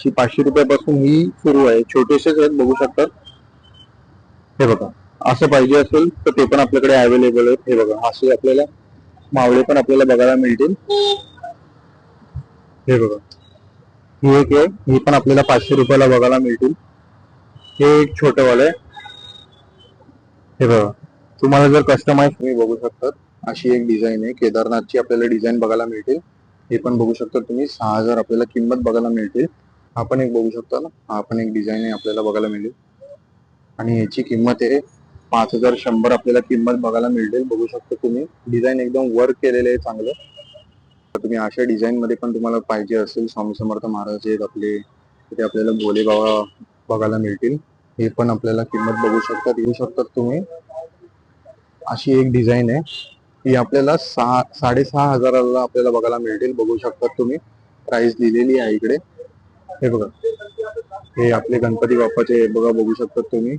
500 रुपयापासून ही सुरू आहे. छोटेसेच आहेत, बघू शकतात. हे बघा, असं पाहिजे असेल तर ते पण आपल्याकडे अवेलेबल आहेत. हे बघा, असे आपल्याला मावळे पण आपल्याला बघायला मिळतील. हे बघा, ही एक आहे, ही पण आपल्याला 500 रुपयाला बघायला मिळतील. हे एक छोटंवालं आहे. हे बघा, तुम्हाला जर कस्टमाइज तुम्ही बघू शकतात, अशी एक डिझाईन आहे. केदारनाथची आपल्याला डिझाईन बघायला मिळतील. हे पण बघू शकता तुम्ही, 6000 आपल्याला किंमत बघायला मिळते. हा पण एक बघू शकता ना, हा पण एक डिझाईन आहे, आपल्याला बघायला मिळेल. आणि याची किंमत आहे 5100 आपल्याला किंमत बघायला मिळेल. बघू शकता तुम्ही, डिझाईन एकदम वर्क केलेले आहे चांगलं. तुम्ही अशा डिझाईन मध्ये पण तुम्हाला पाहिजे असेल, स्वामी समर्थ महाराज आहेत आपले, ते आपल्याला भोले बाबा बघायला मिळतील. हे पण आपल्याला किंमत बघू शकतात, येऊ शकतात तुम्ही. अशी एक डिझाईन आहे, ही आपल्याला 6500 आपल्याला बघायला मिळतील. बघू शकतात तुम्ही, प्राइस दिलेली आहे इकडे. हे बघा, हे आपले गणपती बाप्पाचे बघा, बघू शकतात तुम्ही.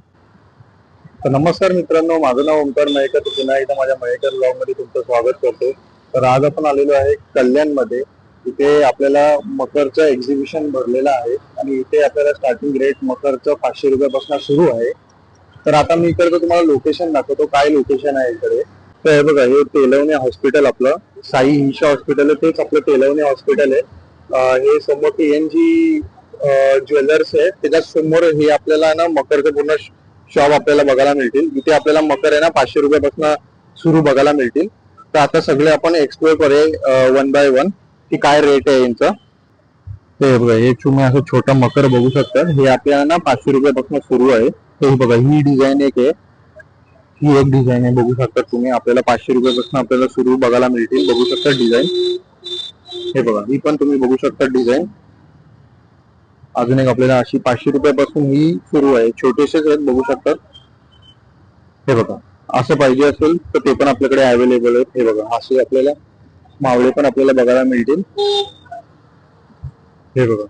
तर नमस्कार मित्रांनो, माझं नाव ओमकार मयेकर. पुन्हा एकदा माझ्या मयेकर ब्लॉग मध्ये तुमचं स्वागत करतो. तर आज आपण आलेलो आहे कल्याणमध्ये. इथे आपल्याला मकरचं एक्झिबिशन भरलेलं आहे आणि इथे आपल्याला स्टार्टिंग रेट मकरचं 500 रुपयापासून सुरू आहे. तर आता मी इकडे तुम्हाला लोकेशन दाखवतो, काय लोकेशन आहे इकडे. तर हे बघा, हे तेलवणे हॉस्पिटल, आपलं साई ईशा हॉस्पिटल आहे, तेच आपलं तेलवणे हॉस्पिटल आहे. हे समोर TNG ज्वेलर्स आहे, त्याच्या समोर हे आपल्याला ना मकरचं पूर्ण शॉप आपल्याला बघायला मिळतील. इथे आपल्याला मकर आहे ना 500 रुपयापासून सुरू बघायला मिळतील. तर आता सगळे आपण एक्सप्लोर करूया 1 बाय 1 की काय रेट आहे यांचा. ते बघा, हे तुम्ही असं छोटा मकर बघू शकता, हे आपल्याला ना 500 रुपयापासून सुरू आहे. हे बघा, ही डिझाईन एक आहे, ही एक डिझाईन आहे, बघू शकता तुम्ही. आपल्याला 500 रुपयापासून आपल्याला सुरू बघायला मिळतील. बघू शकता डिझाईन. हे बघा, ही पण तुम्ही बघू शकता डिझाईन. अजून एक आपल्याला अशी 500 रुपयापासून ही सुरू आहे, छोटेसेच आहेत, बघू शकतात. हे बघा, असं पाहिजे असेल तर ते पण आपल्याकडे अवेलेबल आहेत. हे बघा, असे आपल्याला मावळे पण आपल्याला बघायला मिळतील. हे बघा,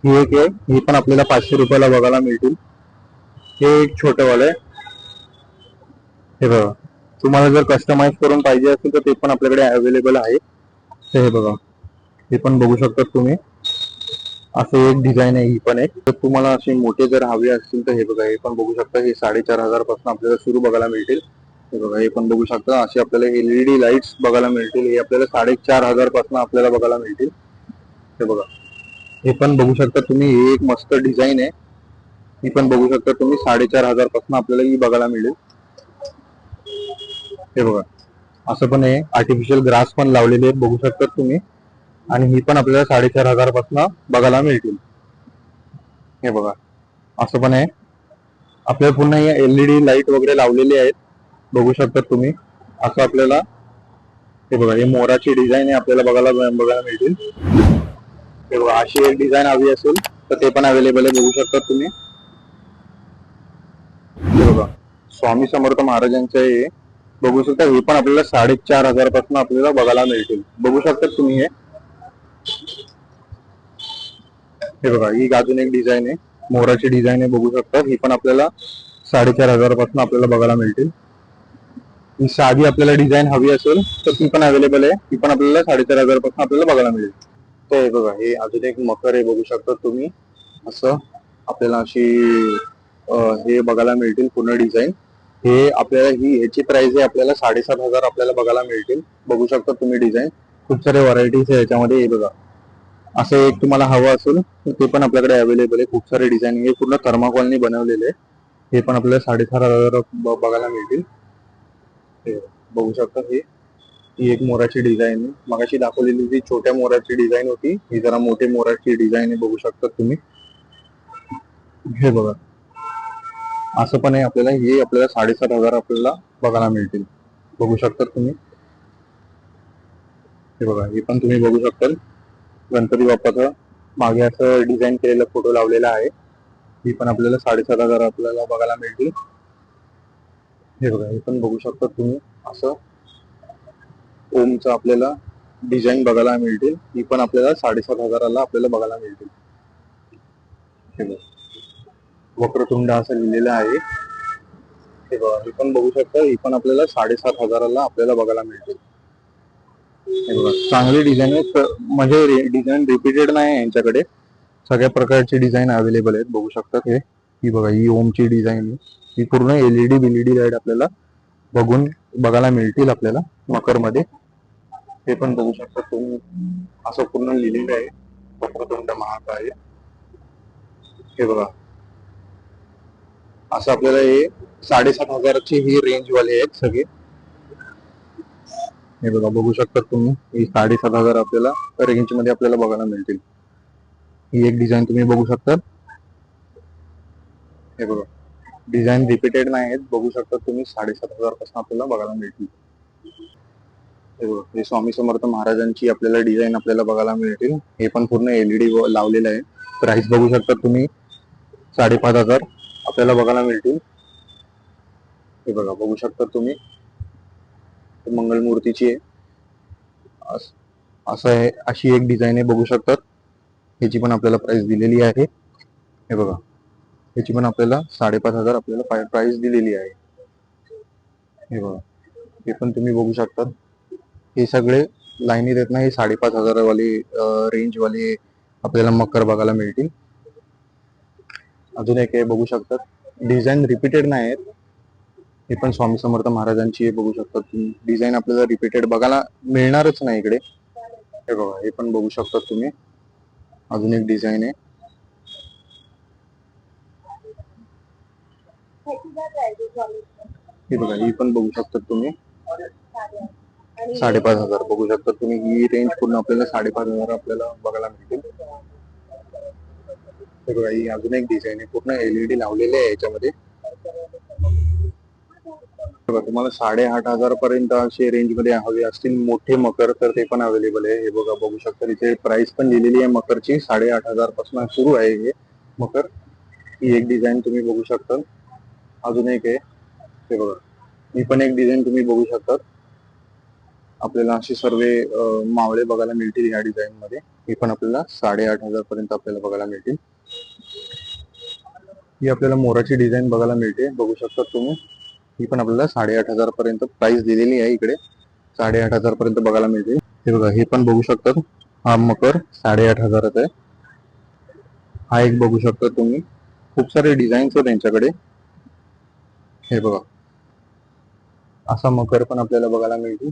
ही एक आहे, ही पण आपल्याला 500 रुपयाला बघायला मिळतील. हे एक छोटंवालं आहे. हे बघा, तुम्हाला जर कस्टमाइज करून पाहिजे असेल तर ते पण आपल्याकडे अवेलेबल आहे. हे बघा, हे पण बघू शकता तुम्ही. असं एक डिझाईन आहे, ही पण एक. तर तुम्हाला असे मोठे जर हवे असतील तर हे बघा, हे पण बघू शकता. हे 4500 पासून आपल्याला सुरू बघायला मिळतील. हे बघा, हे पण बघू शकता. असे आपल्याला LED लाईट्स बघायला मिळतील. हे आपल्याला 4500 पासून आपल्याला बघायला मिळतील. हे बघा, हे पण बघू शकता तुम्ही. हे एक मस्त डिझाईन आहे, ही पण बघू शकता तुम्ही. 4500 पासून आपल्याला ही बघायला मिळेल. हे बघा, असं पण आहे, आर्टिफिशियल ग्रास पण लावलेले आहेत, बघू शकता तुम्ही. आणि ही पण आपल्याला 4500 पासून बघायला मिळतील. हे बघा, असं पण आहे. आपल्याला पुन्हा LED लाईट वगैरे लावलेली आहेत, बघू शकता तुम्ही. असं आपल्याला, हे बघा, हे मोराची डिझाईन आहे, आपल्याला बघायला मिळतील. हे बघा, अशी एक डिझाईन हवी असेल तर ते पण अवेलेबल आहे, बघू शकता तुम्ही. हे बघा, स्वामी समर्थ महाराजांचं हे बघू शकता. हे पण आपल्याला 4500 पासून आपल्याला बघायला मिळतील, बघू शकता तुम्ही. हे बघा, ही अजून एक डिझाईन आहे, मोराची डिझाईन आहे, बघू शकता. ही पण आपल्याला 4500 पासून आपल्याला बघायला मिळतील. ही साधी आपल्याला डिझाईन हवी असेल तर ती पण अवेलेबल आहे, ती पण आपल्याला 4500 पासून आपल्याला बघायला मिळेल. तर हे बघा, हे अजून एक मकर आहे, बघू शकता तुम्ही. असं आपल्याला अशी हे बघायला मिळतील पूर्ण डिझाईन. हे आपल्याला ह्याची प्राइस आहे आपल्याला 7500 आपल्याला बघायला मिळतील. बघू शकता तुम्ही डिझाईन. खूप सारे व्हरायटीज आहे याच्यामध्ये. हे बघा, असं एक तुम्हाला हवं असेल तर ते पण आपल्याकडे अवेलेबल आहे. खूप सारे डिझाईन, हे पूर्ण थर्माकोलनी बनवलेले आहे. हे पण आपल्याला 7500 बघायला मिळतील. बघू शकता, ही एक मोराची डिझाईन आहे. मगाशी दाखवलेली जी छोट्या मोराची डिझाईन होती, ही जरा मोठे मोराची डिझाईन आहे, बघू शकता तुम्ही. हे बघा, असं पण आहे आपल्याला. हे आपल्याला 7500 आपल्याला बघायला मिळतील, बघू शकता तुम्ही. हे बघा, हे पण तुम्ही बघू शकता. गणपती बाप्पाचं मागे असं डिझाईन केलेला फोटो लावलेला आहे. ही पण आपल्याला 7500 आपल्याला बघायला मिळतील. हे बघा, हे पण बघू शकता तुम्ही. असं ओमचं आपल्याला डिझाईन बघायला मिळतील. ही पण आपल्याला 7500 आपल्याला बघायला मिळतील. हे बघा, वक्रतुंड असं लिहिलेलं आहे. हे बघा, ही पण बघू शकता. ही पण आपल्याला 7500 आपल्याला बघायला मिळतील. हे बघा, चांगली डिझाईन आहे, म्हणजे डिझाईन रिपीटेड नाही यांच्याकडे. सगळ्या प्रकारचे डिझाईन अवेलेबल आहेत, बघू शकतात. ही बघा, ही ओमची डिझाईन आहे. ही पूर्ण एलईडी बिलईडी लाईट आपल्याला बघायला मिळतील आपल्याला मकरमध्ये. हे पण बघू शकता तुम्ही, असं पूर्ण लिहिलेलं आहे वक्रतुंड महाकाय. हे बघा, असं आपल्याला हे 7,500चे ही रेंज वाले आहेत सगळे. हे बघा, बघू शकता तुम्ही, ही 7,500 आपल्याला रेंज मध्ये आपल्याला बघायला मिळतील. ही एक डिझाईन तुम्ही बघू शकता. हे बघा, डिझाईन रिपीटेड नाही आहेत, बघू शकता तुम्ही. 7,500 पासून आपल्याला बघायला मिळतील. हे बघा, हे स्वामी समर्थ महाराजांची आपल्याला डिझाईन आपल्याला बघायला मिळतील. हे पण पूर्ण एलईडी लावलेलं आहे. प्राइस बघू शकता तुम्ही, 5,500 आपल्याला बघायला मिळतील. हे बघा, बघू शकता तुम्ही, मंगलमूर्तीची आहे. असं आहे, अशी एक डिझाईन आहे, बघू शकतात. ह्याची पण आपल्याला प्राइस दिलेली आहे. हे बघा, ह्याची पण आपल्याला 5,500 आपल्याला प्राइस दिलेली आहे. हे बघा, हे पण तुम्ही बघू शकता. हे सगळे लाईनीत येत नाही, 5,500 वाले रेंज वाले आपल्याला मकर बघायला मिळतील. अजून एक हे बघू शकतात, डिझाईन रिपीटेड नाही आहेत. हे पण स्वामी समर्थ महाराजांची हे बघू शकतात तुम्ही. डिझाईन आपल्याला रिपीटेड बघायला मिळणारच नाही इकडे. हे बघा, हे पण बघू शकता तुम्ही, अजून एक डिझाईन आहे. हे बघा, ही पण बघू शकता तुम्ही, 5,500 बघू शकता तुम्ही. ही रेंज पूर्ण आपल्याला 5,500 आपल्याला बघायला मिळतील. हे बघा, ही अजून एक डिझाईन आहे, पूर्ण एलईडी लावलेले आहे याच्यामध्ये. बघा, तुम्हाला 8,500 पर्यंत असे रेंज मध्ये हवे असतील मोठे मकर, तर ते पण अवेलेबल आहे. हे बघा, बघू शकता, इथे प्राइस पण दिलेली आहे मकरची. 8,500 पासून सुरू आहे हे मकर. ही एक डिझाईन तुम्ही बघू शकता. अजून एक आहे, हे बघा, ही पण एक डिझाईन तुम्ही बघू शकता. आपल्याला असे सर्व मावळे बघायला मिळतील ह्या डिझाईन मध्ये. ही पण आपल्याला 8,500 पर्यंत आपल्याला बघायला मिळतील. ही आपल्याला मोराची डिझाईन बघायला मिळते, बघू शकता तुम्ही. ही पण आपल्याला 8,500 पर्यंत प्राइस दिलेली आहे इकडे. 8,500 पर्यंत बघायला मिळते. हे बघा, हे पण बघू शकतात. हा मकर 8,500 आहे. हा एक बघू शकता तुम्ही, खूप सारे डिझाईन्स आहेत त्यांच्याकडे. हे बघा, असा मकर पण आपल्याला बघायला मिळतील.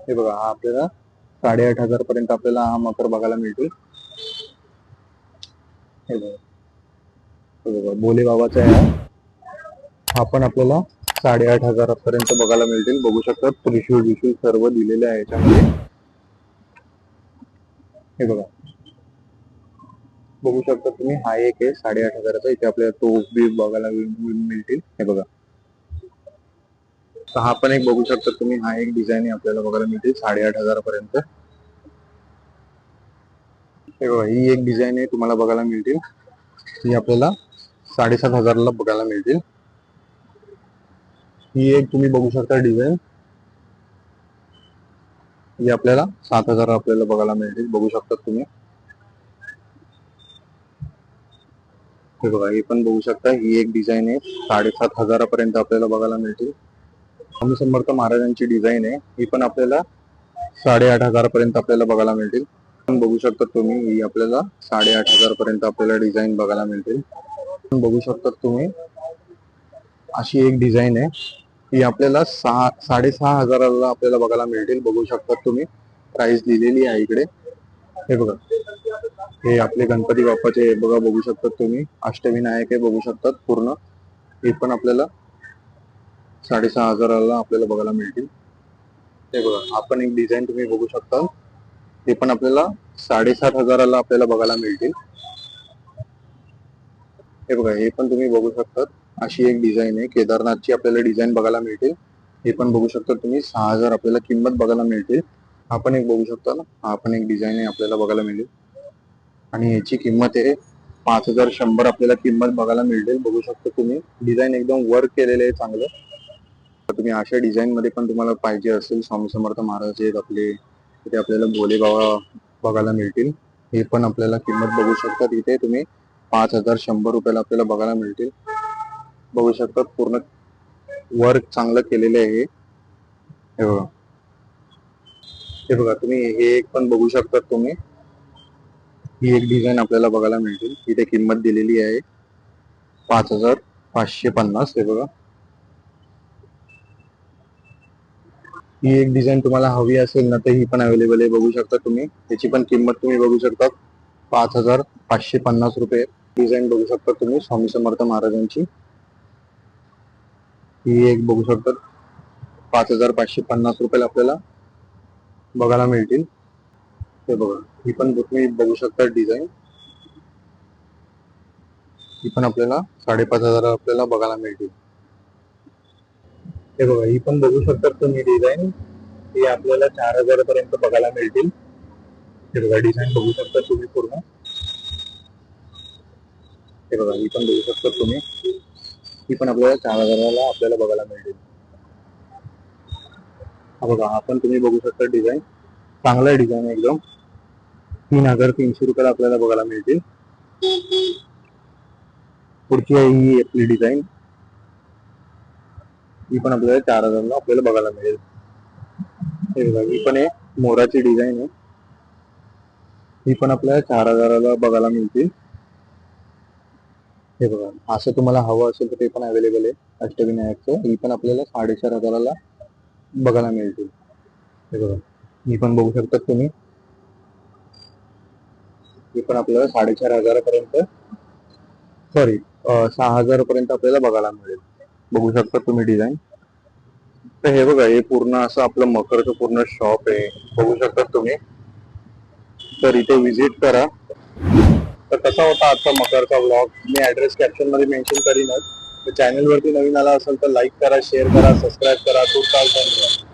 हे बघा, हा आपल्याला 8,500 पर्यंत आपल्याला हा मकर बघायला मिळतील. हे बघा, भोले बाबाचा आहे हा पण आपल्याला 8,500 पर्यंत बघायला मिळतील. बघू शकता, त्रिशूळ सर्व दिलेले आहे याच्यामध्ये. हे बघा, बघू शकता तुम्ही, हा एक आहे 8,500चा. इथे आपल्याला तोफ बी बघायला मिळतील. हे बघा, हा पण एक बघू शकता तुम्ही, हा एक डिझाईन आपल्याला बघायला मिळतील 8,500 पर्यंत. हे बघा, ही एक डिझाईन आहे तुम्हाला बघायला मिळतील. ही आपल्याला 7,500 बघायला मिळतील. ही एक तुम्ही बघू शकता डिझाईन, ही आपल्याला 7,000 आपल्याला बघायला मिळतील. बघू शकता तुम्ही. हे बघा, ही पण बघू शकता, ही एक डिझाईन आहे 7,500 पर्यंत आपल्याला बघायला मिळतील. स्वामी समर्थ महाराजांची डिझाईन आहे, ही पण आपल्याला 8,500 पर्यंत आपल्याला बघायला मिळतील. पण बघू शकता तुम्ही, ही आपल्याला 8,500 पर्यंत आपल्याला डिझाईन बघायला मिळतील. बघू शकता तुम्ही, अशी एक डिझाईन आहे, ही आपल्याला 6,500 आपल्याला बघायला मिळतील. बघू शकता तुम्ही, प्राइस दिलेली आहे इकडे. हे बघा, हे आपले गणपती बाप्पाचे बघा, बघू शकता तुम्ही, अष्टविनायक हे बघू शकतात पूर्ण. हे पण आपल्याला 6,500 आपल्याला बघायला मिळतील. हे बघा, हा पण एक डिझाईन तुम्ही बघू शकता. हे पण आपल्याला 7,500 आपल्याला बघायला मिळतील. हे बघा, हे पण तुम्ही बघू शकता, अशी एक डिझाईन आहे केदारनाथची आपल्याला डिझाईन बघायला मिळतील. हे पण बघू शकता तुम्ही, 6,000 आपल्याला किंमत बघायला मिळतील. हा पण एक बघू शकता ना, हा पण एक डिझाईन आहे आपल्याला बघायला मिळेल. आणि याची किंमत आहे 5,100 आपल्याला किंमत बघायला मिळेल. बघू शकता तुम्ही, डिझाईन एकदम वर्क केलेले आहे चांगलं. तुम्ही अशा डिझाईन मध्ये पण तुम्हाला पाहिजे असेल, स्वामी समर्थ महाराज आहेत आपले, तिथे आपल्याला भोले बाबा बघायला मिळतील. हे पण आपल्याला किंमत बघू शकता, तिथे तुम्ही 5,100 आपल्याला बघायला मिळतील. बघू शकता, पूर्ण वर्क चांगलं केलेलं आहे. हे बघा, हे बघा तुम्ही, हे एक पण बघू शकता तुम्ही, ही एक डिझाईन आपल्याला बघायला मिळतील. इथे किंमत दिलेली आहे 5,550. हे बघा, ही एक डिझाईन तुम्हाला हवी असेल ना तर ही पण अवेलेबल आहे. बघू शकता तुम्ही, त्याची पण किंमत तुम्ही बघू शकता 5,550 रुपये. डिझाईन बघू शकता तुम्ही स्वामी समर्थ महाराजांची. ही एक बघू शकता 5,550 रुपयाला आपल्याला बघायला मिळतील. हे बघा, ही पण तुम्ही बघू शकता डिझाईन. ही पण आपल्याला 5,500 आपल्याला बघायला मिळतील. हे बघा, ही पण बघू शकता तुम्ही डिझाईन. ही आपल्याला 4,000 पर्यंत बघायला मिळतील. हे बघा, डिझाईन बघू शकता तुम्ही पूर्ण. हे बघा, ही पण बघू शकता तुम्ही. ही पण आपल्याला 4,000ला आपल्याला बघायला मिळतील. हा बघा, हा पण तुम्ही बघू शकता डिझाईन. चांगला डिझाईन एकदम. 3,300 रुपयाला आपल्याला बघायला मिळतील. पुढची आहे ही आपली डिझाईन. ही पण आपल्याला 4,000ला आपल्याला बघायला मिळेल. हे बघा, ही पण एक मोराची डिझाईन आहे. ही पण आपल्याला 4,000ला बघायला मिळतील. हे बघा, असं तुम्हाला हवं असेल तर ते पण अवेलेबल आहे अष्टविनायकचं. ही पण आपल्याला 4,500ला बघायला मिळतील. हे बघा, ही पण बघू शकता तुम्ही. ही पण आपल्याला 4,500 पर्यंत, सॉरी 6,000 पर्यंत आपल्याला बघायला मिळेल. बघू शकता तुम्ही डिझाईन. तर हे बघा, हे पूर्ण असं आपलं मकरचं पूर्ण शॉप आहे. बघू शकता तुम्ही. तर इथे विजिट करा. तर कसा होता आजचा मकरचा व्लॉग, मी ऍड्रेस कॅप्शन मध्ये मेन्शन करीनच. तर चॅनल वरती नवीन आला असेल तर लाईक करा, शेअर करा, सबस्क्राईब करा. खूप धन्यवाद.